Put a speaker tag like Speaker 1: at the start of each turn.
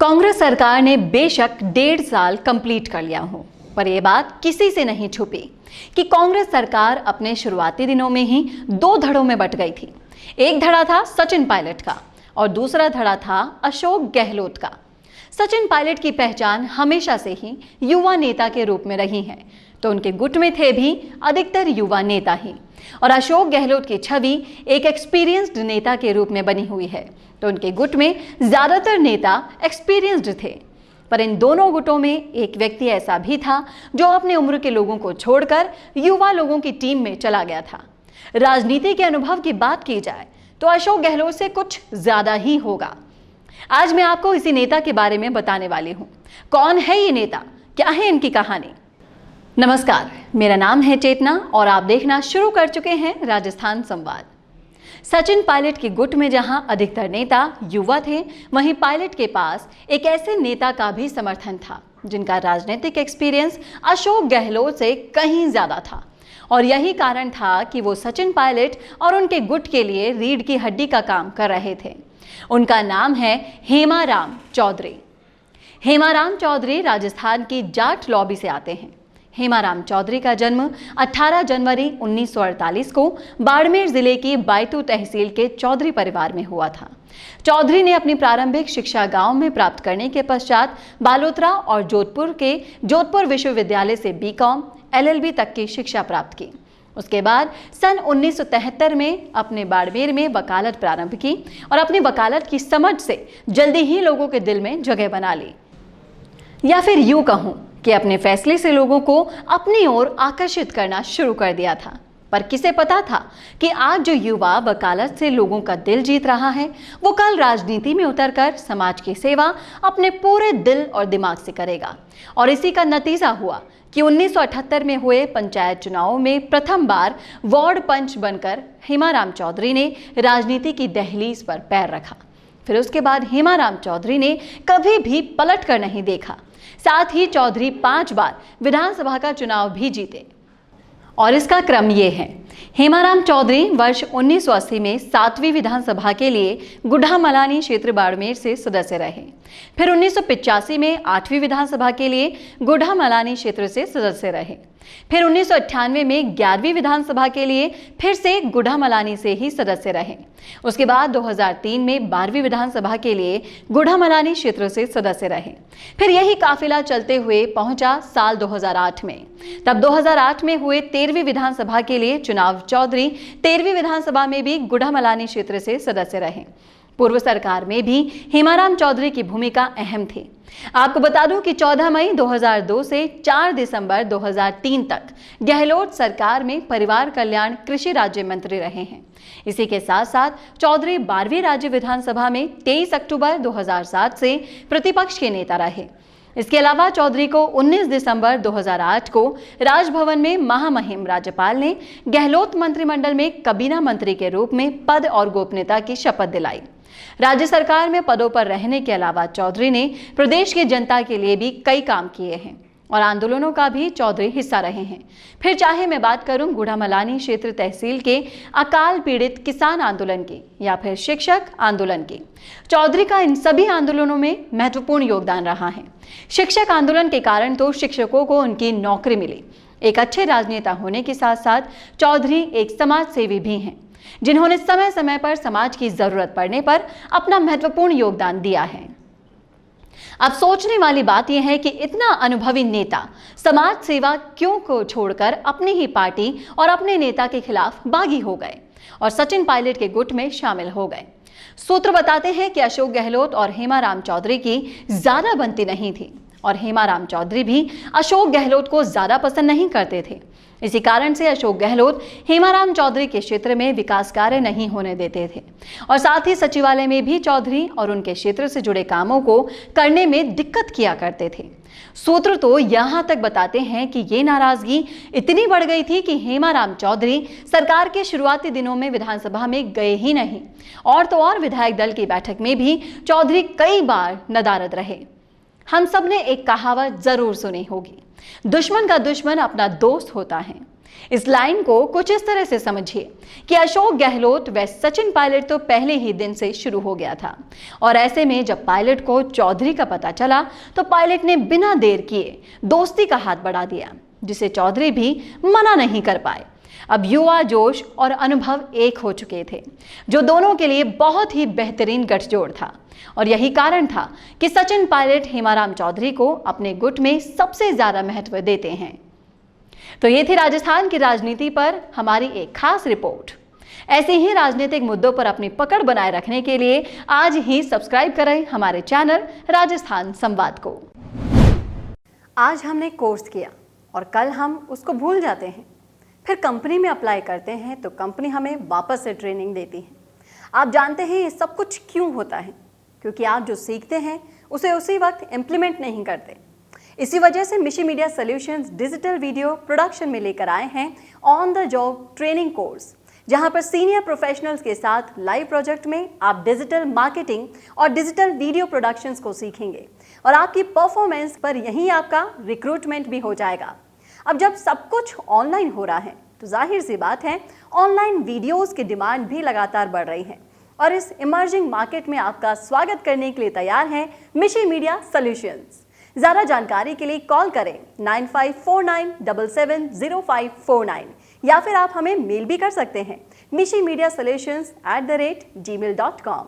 Speaker 1: कांग्रेस सरकार ने बेशक 1.5 साल कंप्लीट कर लिया हो, पर यह बात किसी से नहीं छुपी कि कांग्रेस सरकार अपने शुरुआती दिनों में ही 2 धड़ों में बट गई थी। एक धड़ा था सचिन पायलट का और दूसरा धड़ा था अशोक गहलोत का। सचिन पायलट की पहचान हमेशा से ही युवा नेता के रूप में रही है, तो उनके गुट में थे भी अधिकतर युवा नेता ही, और अशोक गहलोत की छवि एक एक्सपीरियंस्ड नेता के रूप में बनी हुई है, तो उनके गुट में ज्यादातर नेता एक्सपीरियंस्ड थे। पर इन दोनों गुटों में एक व्यक्ति ऐसा भी था जो अपने उम्र के लोगों को छोड़कर युवा लोगों की टीम में चला गया था। राजनीति के अनुभव की बात की जाए तो अशोक गहलोत से कुछ ज्यादा ही होगा। आज मैं आपको इसी नेता के बारे में बताने वाली हूं। कौन है ये नेता, क्या है इनकी कहानी। नमस्कार, मेरा नाम है चेतना और आप देखना शुरू कर चुके हैं राजस्थान संवाद। सचिन पायलट के गुट में जहां अधिकतर नेता युवा थे, वहीं पायलट के पास एक ऐसे नेता का भी समर्थन था जिनका राजनीतिक एक्सपीरियंस अशोक गहलोत से कहीं ज्यादा था, और यही कारण था कि वो सचिन पायलट और उनके गुट के लिए रीढ़ की हड्डी का काम कर रहे थे। उनका नाम है हेमाराम चौधरी। हेमाराम चौधरी राजस्थान की जाट लॉबी से आते हैं। हेमाराम चौधरी का जन्म 18 जनवरी 1948 को बाड़मेर जिले की बायतू तहसील के चौधरी परिवार में हुआ था। चौधरी ने अपनी प्रारंभिक शिक्षा गांव में प्राप्त करने के पश्चात बालोतरा और जोधपुर विश्वविद्यालय से बीकॉम LLB तक की शिक्षा प्राप्त की। उसके बाद सन 1973 में अपने बाड़मेर में वकालत प्रारंभ की और अपनी वकालत की समझ से जल्दी ही लोगों के दिल में जगह बना ली, या फिर यूं कहूं कि अपने फैसले से लोगों को अपनी ओर आकर्षित करना शुरू कर दिया था। पर किसे पता था कि आज जो युवा वकालत से लोगों का दिल जीत रहा है, वो कल राजनीति में उतरकर समाज की सेवा अपने पूरे दिल और दिमाग से करेगा। और इसी का नतीजा हुआ कि 1978 में हुए पंचायत चुनावों में प्रथम बार वार्ड पंच बनकर हेमाराम चौधरी ने राजनीति की दहलीज पर पैर रखा। फिर उसके बाद हेमाराम चौधरी ने कभी भी पलट कर नहीं देखा। साथ ही चौधरी 5 बार विधानसभा का चुनाव भी जीते, और इसका क्रम ये है। हेमाराम चौधरी वर्ष 1980 में 7वीं विधानसभा के लिए गुढ़ामलानी क्षेत्र बाड़मेर से सदस्य रहे। फिर 1985 में 8वीं विधानसभा के लिए गुढ़ामलानी क्षेत्र से सदस्य रहे। फिर 1998 में 11वीं विधानसभा के लिए फिर से गुढ़ामलानी से ही सदस्य रहे। उसके बाद 2003 में 12वीं विधानसभा के लिए गुढ़ामलानी क्षेत्र से सदस्य रहे। फिर यही काफिला चलते हुए पहुंचा साल 2008 में। तब 2008 में हुए 13वीं विधानसभा के लिए चुनाव चौधरी 13वीं विधानसभा में भी गुढ़ामलानी क्षेत्र से सदस्य रहे। पूर्व सरकार में भी हेमाराम चौधरी की भूमिका अहम थी। आपको बता दूं कि 14 मई 2002 से 4 दिसंबर 2003 तक गहलोत सरकार में परिवार कल्याण कृषि राज्य मंत्री रहे हैं। इसी के साथ साथ चौधरी 12वीं राज्य विधानसभा में 23 अक्टूबर 2007 से प्रतिपक्ष के नेता रहे। इसके अलावा चौधरी को 19 दिसंबर 2008 को राजभवन में महामहिम राज्यपाल ने गहलोत मंत्रिमंडल में कबीना मंत्री के रूप में पद और गोपनीयता की शपथ दिलाई। राज्य सरकार में पदों पर रहने के अलावा चौधरी ने प्रदेश की जनता के लिए भी कई काम किए हैं और आंदोलनों का भी चौधरी हिस्सा रहे हैं। फिर चाहे मैं बात करूं गुढ़ामलानी क्षेत्र तहसील के अकाल पीड़ित किसान आंदोलन की या फिर शिक्षक आंदोलन की, चौधरी का इन सभी आंदोलनों में महत्वपूर्ण योगदान रहा है। शिक्षक आंदोलन के कारण तो शिक्षकों को उनकी नौकरी मिली। एक अच्छे राजनेता होने के साथ साथ चौधरी एक समाज सेवी भी हैं, जिन्होंने समय समय पर समाज की जरूरत पड़ने पर अपना महत्वपूर्ण योगदान दिया है। अब सोचने वाली बात यह है कि इतना अनुभवी नेता समाज सेवा क्यों को छोड़कर अपनी ही पार्टी और अपने नेता के खिलाफ बागी हो गए और सचिन पायलट के गुट में शामिल हो गए। सूत्र बताते हैं कि अशोक गहलोत और हेमाराम चौधरी की ज्यादा बनती नहीं थी और हेमाराम चौधरी भी अशोक गहलोत को ज्यादा पसंद नहीं करते थे। इसी कारण से अशोक गहलोत हेमाराम चौधरी के क्षेत्र में विकास कार्य नहीं होने देते थे और साथ ही सचिवालय में भी चौधरी और उनके क्षेत्र से जुड़े कामों को करने में दिक्कत किया करते थे। सूत्र तो यहां तक बताते हैं कि ये नाराजगी इतनी बढ़ गई थी कि हेमाराम चौधरी सरकार के शुरुआती दिनों में विधानसभा में गए ही नहीं, और तो और विधायक दल की बैठक में भी चौधरी कई बार नदारद रहे। हम सब ने एक कहावत जरूर सुनी होगी, दुश्मन का दुश्मन अपना दोस्त होता है। इस लाइन को कुछ इस तरह से समझिए कि अशोक गहलोत व सचिन पायलट तो पहले ही दिन से शुरू हो गया था, और ऐसे में जब पायलट को चौधरी का पता चला तो पायलट ने बिना देर किए दोस्ती का हाथ बढ़ा दिया, जिसे चौधरी भी मना नहीं कर पाए। अब युवा जोश और अनुभव एक हो चुके थे, जो दोनों के लिए बहुत ही बेहतरीन गठजोड़ था, और यही कारण था कि सचिन पायलट हेमाराम चौधरी को अपने गुट में सबसे ज्यादा महत्व देते हैं। तो ये थी राजस्थान की राजनीति पर हमारी एक खास रिपोर्ट। ऐसे ही राजनीतिक मुद्दों पर अपनी पकड़ बनाए रखने के लिए आज ही सब्सक्राइब करें हमारे चैनल राजस्थान संवाद को। आज हमने कोर्स किया और कल हम उसको भूल जाते हैं, फिर कंपनी में अप्लाई करते हैं तो कंपनी हमें वापस से ट्रेनिंग देती है। आप जानते हैं ये सब कुछ क्यों होता है? क्योंकि आप जो सीखते हैं उसे उसी वक्त इम्प्लीमेंट नहीं करते। इसी वजह से मिशी media solutions digital video production में लेकर आए हैं on the job training course, जहां पर सीनियर प्रोफेशनल्स के साथ लाइव प्रोजेक्ट में आप डिजिटल मार्केटिंग और डिजिटल वीडियो प्रोडक्शंस को सीखेंगे, और आपकी परफॉर्मेंस पर यहीं आपका रिक्रूटमेंट भी हो जाएगा। अब जब सब कुछ ऑनलाइन हो रहा है तो जाहिर सी बात है ऑनलाइन वीडियोस की डिमांड भी लगातार बढ़ रही है, और इस इमर्जिंग मार्केट में आपका स्वागत करने के लिए तैयार है मिशी मीडिया सॉल्यूशंस। ज़्यादा जानकारी के लिए कॉल करें 9549770549, या फिर आप हमें मेल भी कर सकते हैं mishimediasolutions@gmail.com।